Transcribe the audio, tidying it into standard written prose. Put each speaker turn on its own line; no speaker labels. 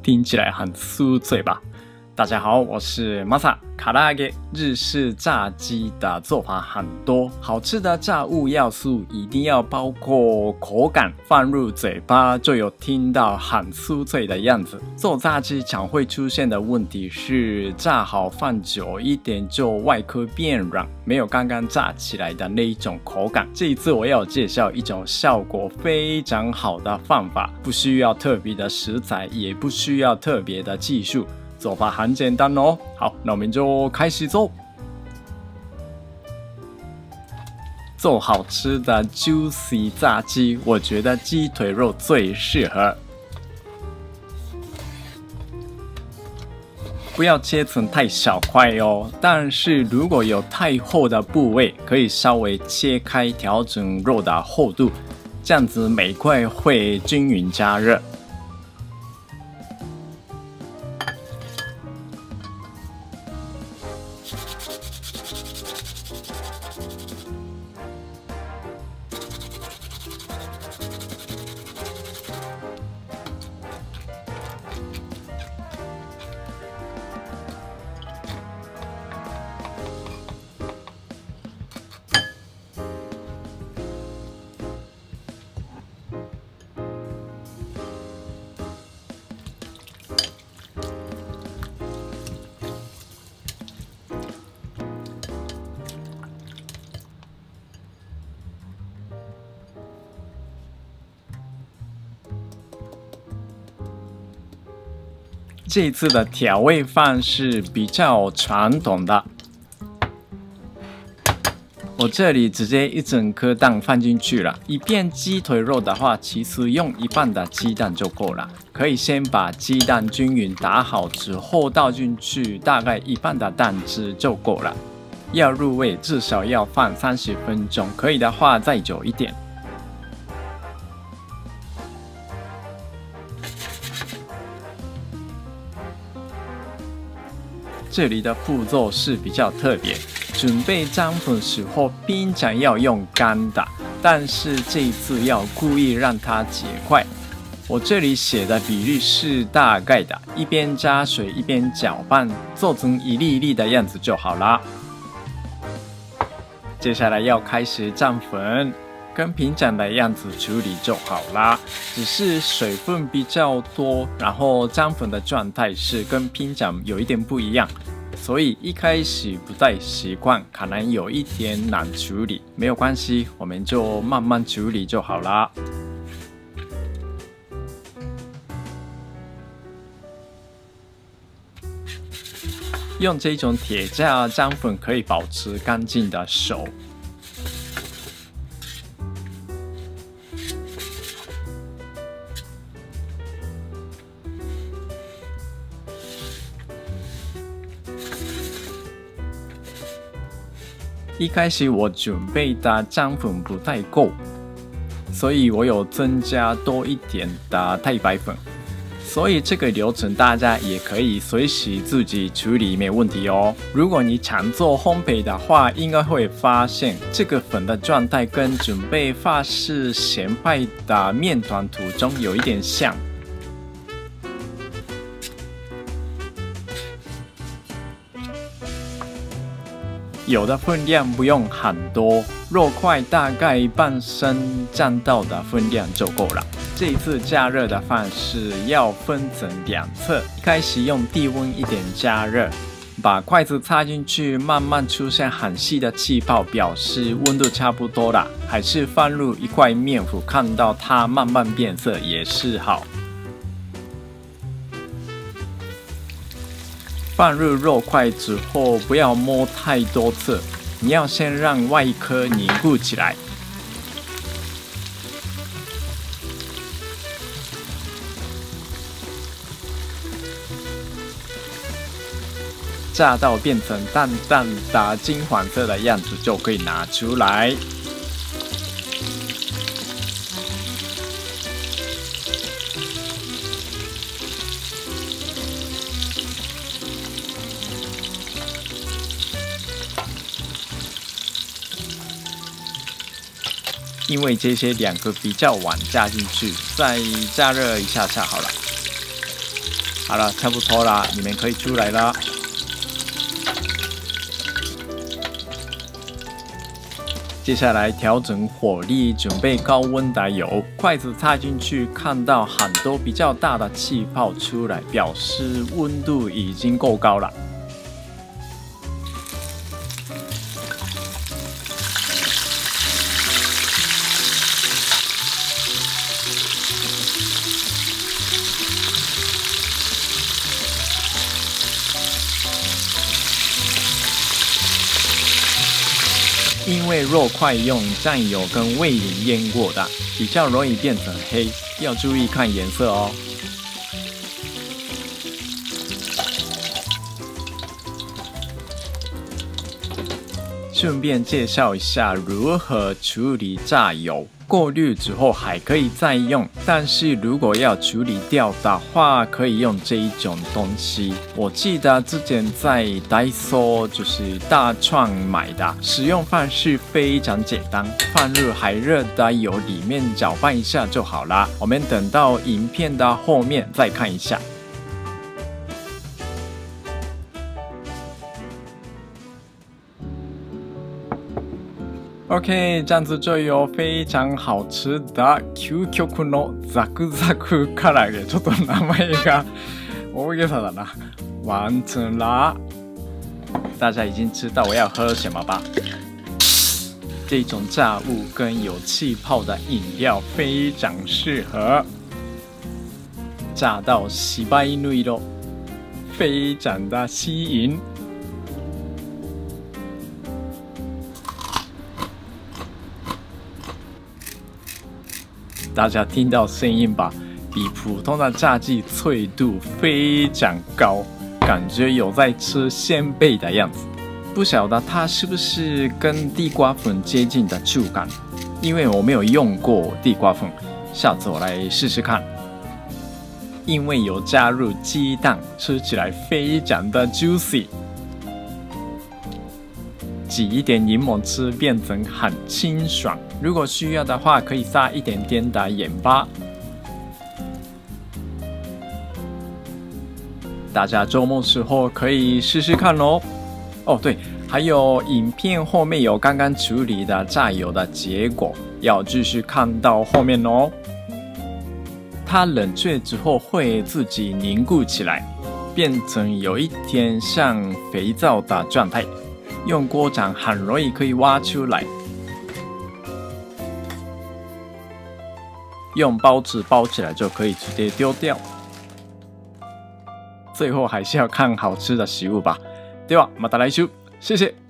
听起来很酥脆吧？大家好，我是 Masa。卡拉揚げ日式炸鸡的做法很多，好吃的炸物要素一定要包括口感，放入嘴巴就有听到很酥脆的样子。做炸鸡常会出现的问题是，炸好放久一点就外壳变软，没有刚刚炸起来的那一种口感。这一次我要介绍一种效果非常好的方法，不需要特别的食材，也不需要特别的技术。做法很简单哦，好，那我们就开始做。做好吃的 juicy 炸鸡，我觉得鸡腿肉最适合。不要切成太小块哦，但是如果有太厚的部位，可以稍微切开，调整肉的厚度，这样子每块会均匀加热。这一次的调味方式比较传统的，我这里直接一整颗蛋放进去了。一片鸡腿肉的话，其实用一半的鸡蛋就够了。可以先把鸡蛋均匀打好之后倒进去，大概一半的蛋汁就够了。要入味至少要放30分钟，可以的话再久一点。这里的步骤是比较特别，准备粘粉时候平常要用干的，但是这一次要故意让它结块。我这里写的比例是大概的，一边加水一边搅拌，做成一粒一粒的样子就好啦。接下来要开始粘粉，跟平常的样子处理就好啦，只是水分比较多，然后粘粉的状态是跟平常有一点不一样，所以一开始不太习惯，可能有一点难处理，没有关系，我们就慢慢处理就好啦。用这种铁架粘粉可以保持干净的手。一开始我准备的粘粉不太够，所以我有增加多一点的太白粉。所以这个流程大家也可以随时自己处理，没问题哦。如果你常做烘焙的话，应该会发现这个粉的状态跟准备法式咸派的面团途中有一点像。有的分量不用很多，肉块大概半升蘸到的分量就够了。这一次加热的方式要分成两侧，一开始用低温一点加热，把筷子插进去，慢慢出现很细的气泡，表示温度差不多了。还是放入一块面糊，看到它慢慢变色也是好。放入肉块之后，不要摸太多次，你要先让外壳凝固起来。炸到变成淡淡的金黄色的样子就可以拿出来。因为这些两个比较晚加进去，再加热一下下好了。好了，差不多啦，你们可以出来啦。接下来调整火力，准备高温的油，筷子插进去，看到很多比较大的气泡出来，表示温度已经够高了。因为肉块用酱油跟味淋腌过的，比较容易变成黑，要注意看颜色哦。顺便介绍一下如何处理炸油。过滤之后还可以再用，但是如果要处理掉的话，可以用这一种东西。我记得之前在 Daiso 就是大创买的，使用方式非常简单，放入还热的油里面搅拌一下就好了。我们等到影片的后面再看一下。OK， 这样子就有非常好吃的究極のザクザク唐揚げ。ちょっと名前が大げさだな。完成啦！大家已经知道我要喝什么吧？这种炸物跟有气泡的饮料非常适合。炸到柴犬色，非常的吸引。大家听到声音吧，比普通的炸鸡脆度非常高，感觉有在吃鲜贝的样子。不晓得它是不是跟地瓜粉接近的触感，因为我没有用过地瓜粉，下次我来试试看。因为有加入鸡蛋，吃起来非常的 juicy。挤一点柠檬汁，变成很清爽。如果需要的话，可以撒一点点的盐巴。大家周末时候可以试试看哦。哦，对，还有影片后面有刚刚处理的炸油的结果，要继续看到后面哦。它冷却之后会自己凝固起来，变成有一点像肥皂的状态。用锅铲很容易可以挖出来，用包纸包起来就可以直接丢掉。最后还是要看好吃的食物吧。ではまた来週，谢谢。